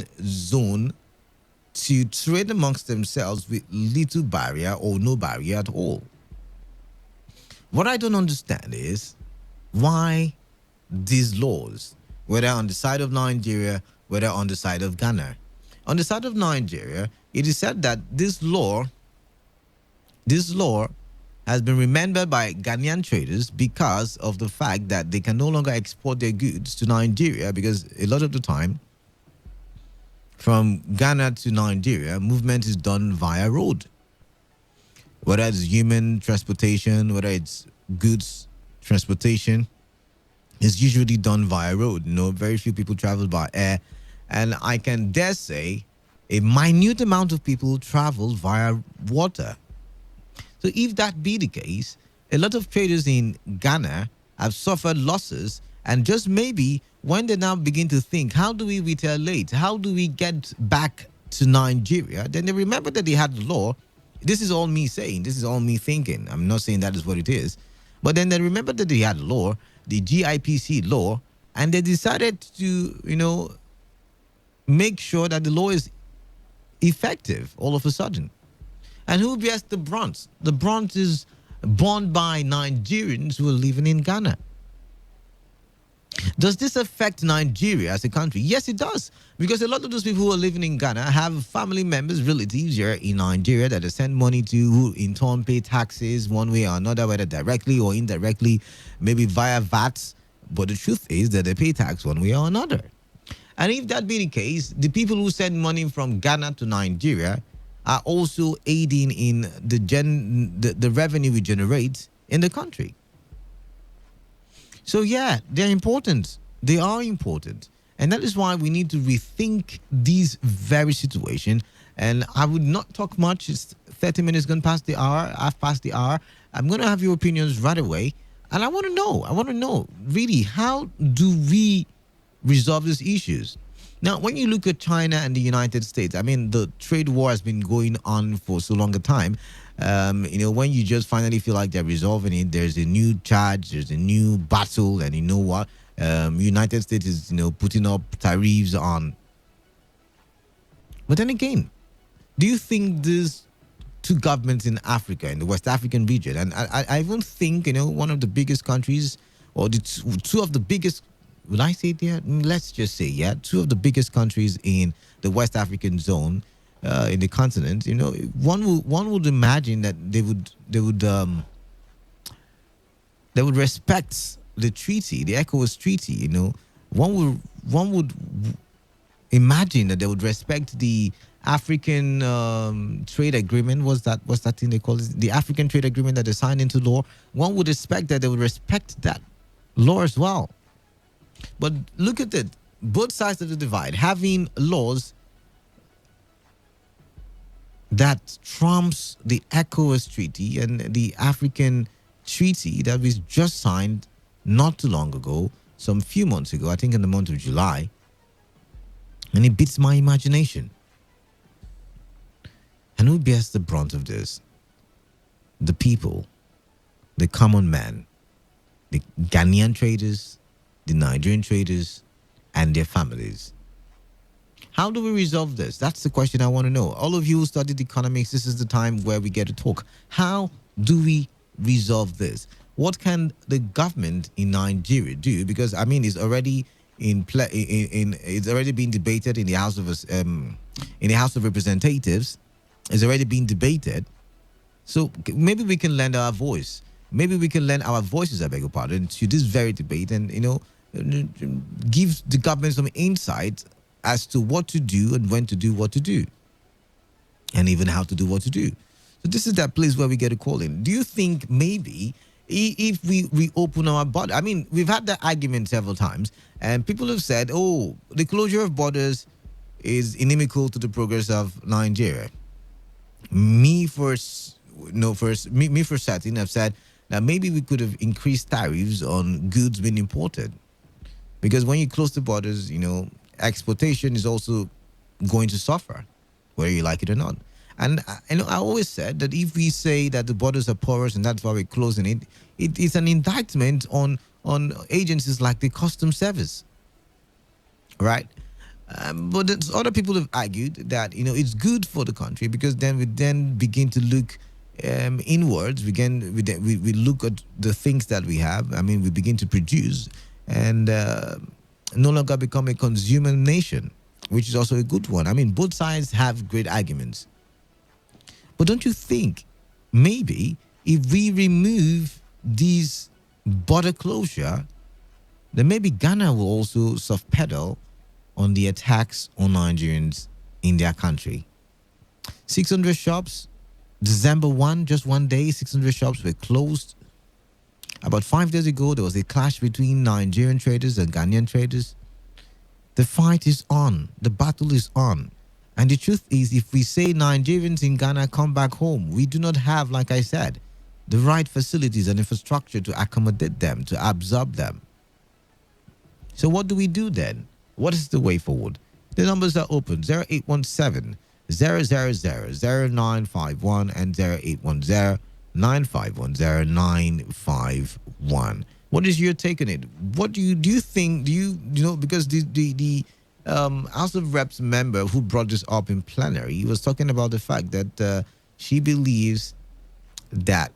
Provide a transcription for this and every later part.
African zone to trade amongst themselves with little barrier or no barrier at all. What I don't understand is why these laws, whether on the side of Nigeria, whether on the side of Ghana. On the side of Nigeria, it is said that this law has been remembered by Ghanaian traders because of the fact that they can no longer export their goods to Nigeria, because a lot of the time from Ghana to Nigeria, movement is done via road. Whether it's human transportation, whether it's goods transportation, it's usually done via road. Very few people travel by air. And I can dare say a minute amount of people travel via water. So if that be the case, a lot of traders in Ghana have suffered losses, and just maybe when they now begin to think, how do we retaliate? How do we get back to Nigeria? Then they remember that they had the law. This is all me saying. This is all me thinking. I'm not saying that is what it is. But then they remember that they had the law, the GIPC law, and they decided to, make sure that the law is effective all of a sudden. And who bears the brunt? The brunt is borne by Nigerians who are living in Ghana. Does this affect Nigeria as a country? Yes, it does. Because a lot of those people who are living in Ghana have family members, relatives here in Nigeria that they send money to, who in turn pay taxes one way or another, whether directly or indirectly, maybe via VAT. But the truth is that they pay tax one way or another. And if that be the case, the people who send money from Ghana to Nigeria are also aiding in the revenue we generate in the country. So yeah, they're important. They are important. And that is why we need to rethink this very situation. And I would not talk much. It's 30 minutes gone past the hour. I've passed the hour. I'm going to have your opinions right away. And I want to know, really, how do we resolve these issues? Now, when you look at China and the United States, I mean, the trade war has been going on for so long a time. When you just finally feel like they're resolving it, there's a new charge, there's a new battle, and you know what? United States is, putting up tariffs on. But then again, do you think these two governments in Africa, in the West African region, and I even think, one of the biggest countries, or the two of the biggest, will I say it here? Let's just say, yeah, two of the biggest countries in the West African zone, in the continent, one would imagine that they would respect the treaty, the ECOWAS treaty. One would imagine that they would respect the African trade agreement. What's that thing they call it? The African trade agreement that they signed into law. One would expect that they would respect that law as well. But look at it. Both sides of the divide having laws that trumps the ECOWAS treaty and the African treaty that was just signed not too long ago, some few months ago, I think in the month of July. And it beats my imagination. And who bears the brunt of this? The people, the common man, the Ghanaian traders, the Nigerian traders, and their families. How do we resolve this? That's the question I want to know. All of you who studied economics, this is the time where we get to talk. How do we resolve this? What can the government in Nigeria do? Because it's already it's already been debated in the House of Representatives. It's already been debated. So maybe we can lend our voice. Maybe we can lend our voices, I beg your pardon, to this very debate, and give the government some insight as to what to do and when to do what to do, and even how to do what to do. So this is that place where we get a call in. Do you think maybe if we reopen our border? We've had that argument several times, and people have said, oh, the closure of borders is inimical to the progress of Nigeria. Me for certain have said that maybe we could have increased tariffs on goods being imported, because when you close the borders, exportation is also going to suffer, whether you like it or not. And I always said that if we say that the borders are porous and that's why we're closing it, it's an indictment on agencies like the Customs Service, right? But other people have argued that it's good for the country because then we then begin to look inwards. We look at the things that we have. I mean, we begin to produce and no longer become a consumer nation, which is also a good one. I mean, both sides have great arguments. But don't you think maybe if we remove these border closure, then maybe Ghana will also soft pedal on the attacks on Nigerians in their country? 600 shops, December 1, just one day, 600 shops were closed. About 5 days ago, there was a clash between Nigerian traders and Ghanaian traders. The fight is on. The battle is on. And the truth is, if we say Nigerians in Ghana come back home, we do not have, like I said, the right facilities and infrastructure to accommodate them, to absorb them. So what do we do then? What is the way forward? The numbers are open: 0817 000 0951 and 0810 9510 951. What is your take on it? What do you think? Because the House of Reps member who brought this up in plenary, he was talking about the fact that she believes that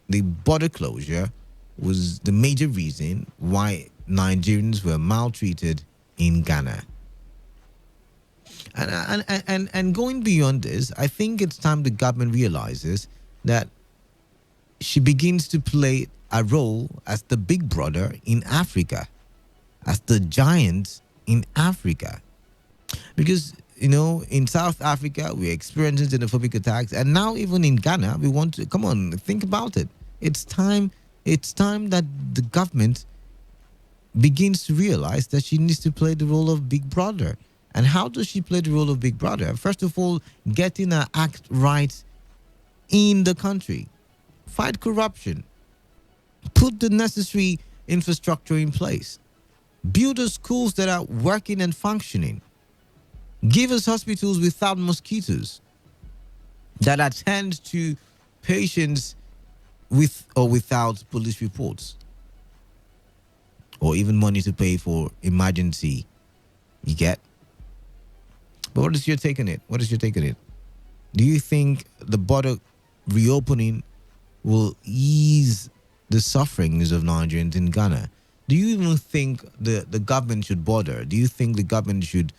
the border closure was the major reason why Nigerians were maltreated in Ghana. And going beyond this, I think it's time the government realizes that she begins to play a role as the big brother in Africa, as the giant in Africa. Because, in South Africa, we're experiencing xenophobic attacks. And now even in Ghana, we want to, come on, think about it. It's time that the government begins to realize that she needs to play the role of big brother. And how does she play the role of big brother? First of all, getting her act right in the country. Fight corruption. Put the necessary infrastructure in place. Build the schools that are working and functioning. Give us hospitals without mosquitoes that attend to patients with or without police reports or even money to pay for emergency. You get? But what is your take on it? What is your take on it? Do you think the border reopening will ease the sufferings of Nigerians in Ghana? Do you even think the government should bother? Do you think the government should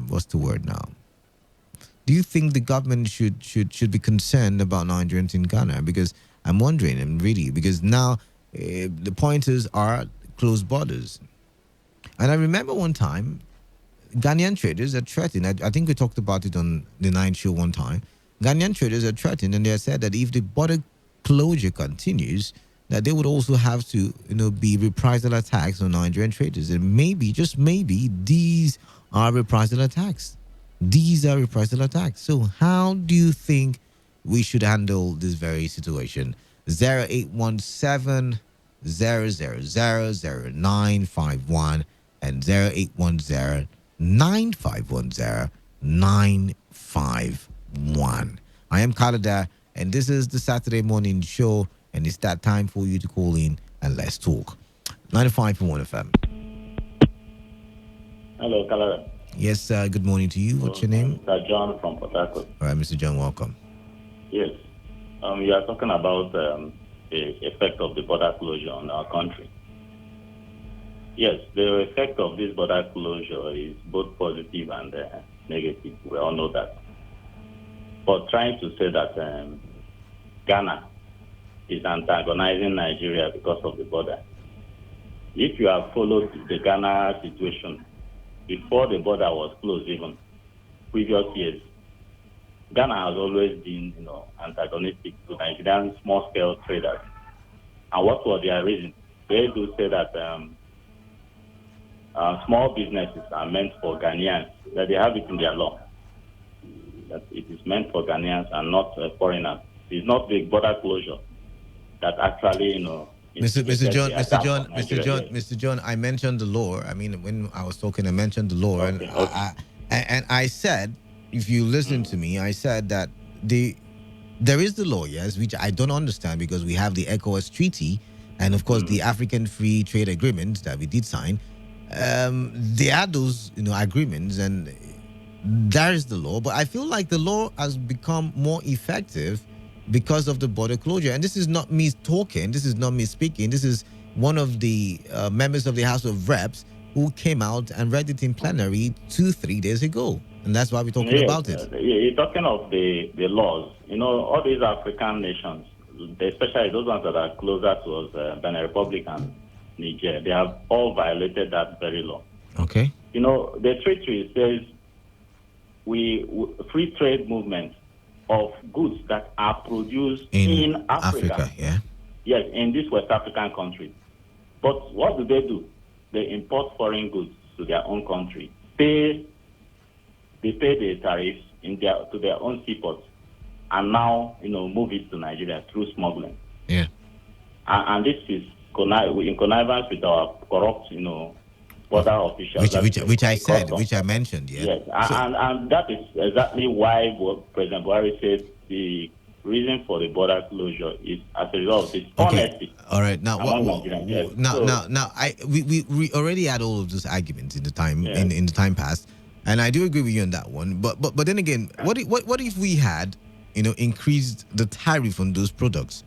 what's the word now? Do you think the government should be concerned about Nigerians in Ghana? Because I'm wondering, and really, because now the pointers are closed borders. And I remember one time, Ghanaian traders are threatened. I think we talked about it on the Nine Show one time. Ghanaian traders are threatened, and they said that if the border closure continues, that they would also have to, be reprisal attacks on Nigerian traders. And maybe, just maybe, these are reprisal attacks. These are reprisal attacks. So how do you think we should handle this very situation? 0817 000 0951 and 0810 9510 951. I am Kalada, and this is the Saturday morning show, and it's that time for you to call in and let's talk. 95.1 FM. Hello, Kalada. Yes, good morning to you. What's your name? Mr. John from Port Harcourt. All right, Mr. John, welcome. Yes. You are talking about the effect of the border closure on our country. Yes, the effect of this border closure is both positive and negative. We all know that. But trying to say that Ghana is antagonizing Nigeria because of the border. If you have followed the Ghana situation before the border was closed, even previous years, Ghana has always been, antagonistic to Nigerian small-scale traders. And what was their reason? They do say that small businesses are meant for Ghanaians, that they have it in their law, that it is meant for Ghanaians and not foreigners. It's not the border closure that actually, Mr. John, I mentioned the law. I mean, when I was talking, I mentioned the law, okay. And I said, if you listen to me, I said that there is the law, yes, which I don't understand because we have the ECOWAS treaty, and of course the African Free Trade Agreement that we did sign. There are those agreements, and that is the law. But I feel like the law has become more effective because of the border closure. And this is not me talking. This is not me speaking. This is one of the members of the House of Reps who came out and read it in plenary 2-3 days ago, and that's why we're talking Yes, about it. you're talking of the laws. All these African nations, especially those ones that are closer to us, Benin Republic and Niger, they have all violated that very law. Okay. The treaty says free trade movement of goods that are produced in Africa. Yeah. Yes, in these West African countries. But what do? They import foreign goods to their own country, they pay the tariffs to their own seaports, and now move it to Nigeria through smuggling. Yeah. And this is in connivance with our corrupt, border officials. Which I said, which I mentioned. Yeah. Yes, and that is exactly why President Buhari said the reason for the border closure is as a result of this honesty. All right. Now, Yes. we already had all of those arguments in the time in the time past, and I do agree with you on that one. But then again, what if we had increased the tariff on those products?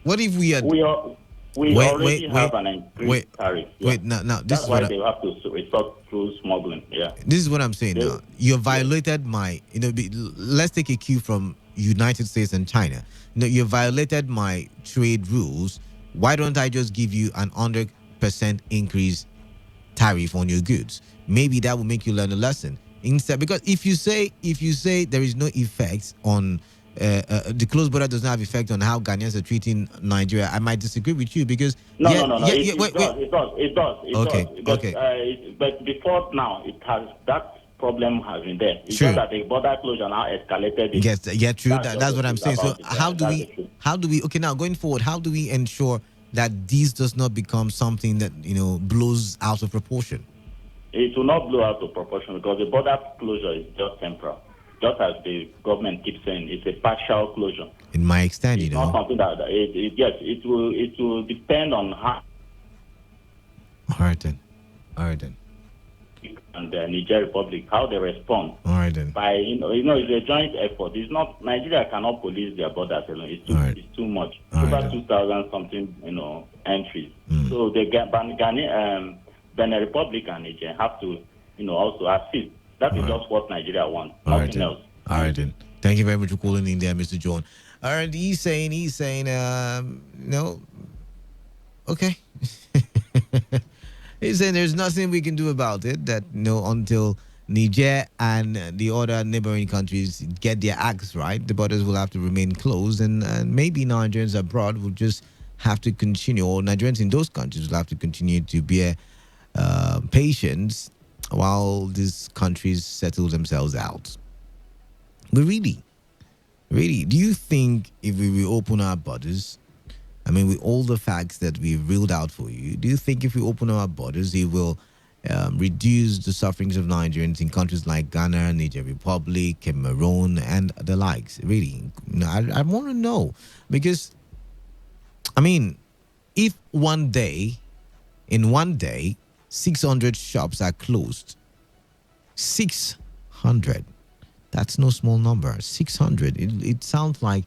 What if we had? We already have an increased tariff. Yeah. Now this That's is why what they have to resort through smuggling. Yeah. This is what I'm saying now. You violated my, let's take a cue from United States and China. You violated my trade rules. Why don't I just give you an 100% increase tariff on your goods? Maybe that will make you learn a lesson. Instead, because if you say there is no effect on the closed border does not have effect on how Ghanaians are treating Nigeria, I might disagree with you because no. It does. Okay. But before now, that problem has been there. It's True. just that the border closure now escalated. Yes, yeah, true. That's what I'm saying. So how do we? Okay, now going forward, how do we ensure that this does not become something that blows out of proportion? It will not blow out of proportion because the border closure is just temporal. Just as the government keeps saying, it's a partial closure. In my extent, it's not something that it will depend on how. All right then. And the Niger Republic, how they respond. All right then. By it's a joint effort. It's not Nigeria cannot police their borders alone. It's too much. Over 2,000 something entries. So the Benin Republic and Niger have to also assist. That is just what Nigeria wants. Nothing else. All right then. Thank you very much for calling in there, Mr. John. All right, he's saying no. Okay. He's saying there's nothing we can do about it. That until Niger and the other neighboring countries get their acts right, the borders will have to remain closed, and maybe Nigerians abroad will just have to continue, or Nigerians in those countries will have to continue to bear patience while these countries settle themselves out. But really, do you think if we reopen our borders, I mean, with all the facts that we've reeled out for you, do you think if we open our borders, it will reduce the sufferings of Nigerians in countries like Ghana, Niger Republic, Cameroon, and the likes? Really, I want to know, because, I mean, if in one day, 600 shops are closed. 600. That's no small number. 600. It sounds like,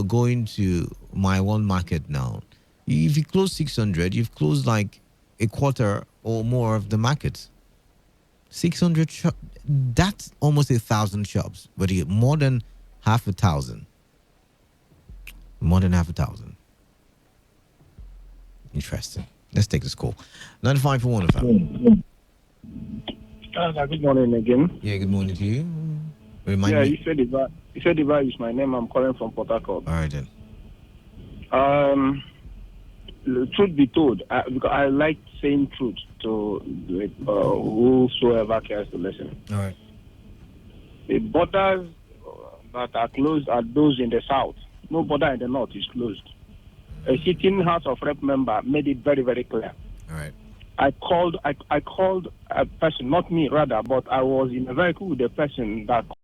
going to my one market now. If you close 600, you've closed like a quarter or more of the market. 600 shops. That's almost 1,000 shops. But you get more than half a thousand. Interesting. Let's take this call. 95.1 FM. Good morning again. Yeah, good morning to you. Remind me. You said Iba is my name. I'm calling from Port Harcourt. All right then. Truth be told, because I like saying truth to whosoever cares to listen. All right. The borders that are closed are those in the south. No border in the north is closed. A sitting House of Rep member made it very, very clear. All right. I called a person, not me rather, but I was in a vehicle with a person that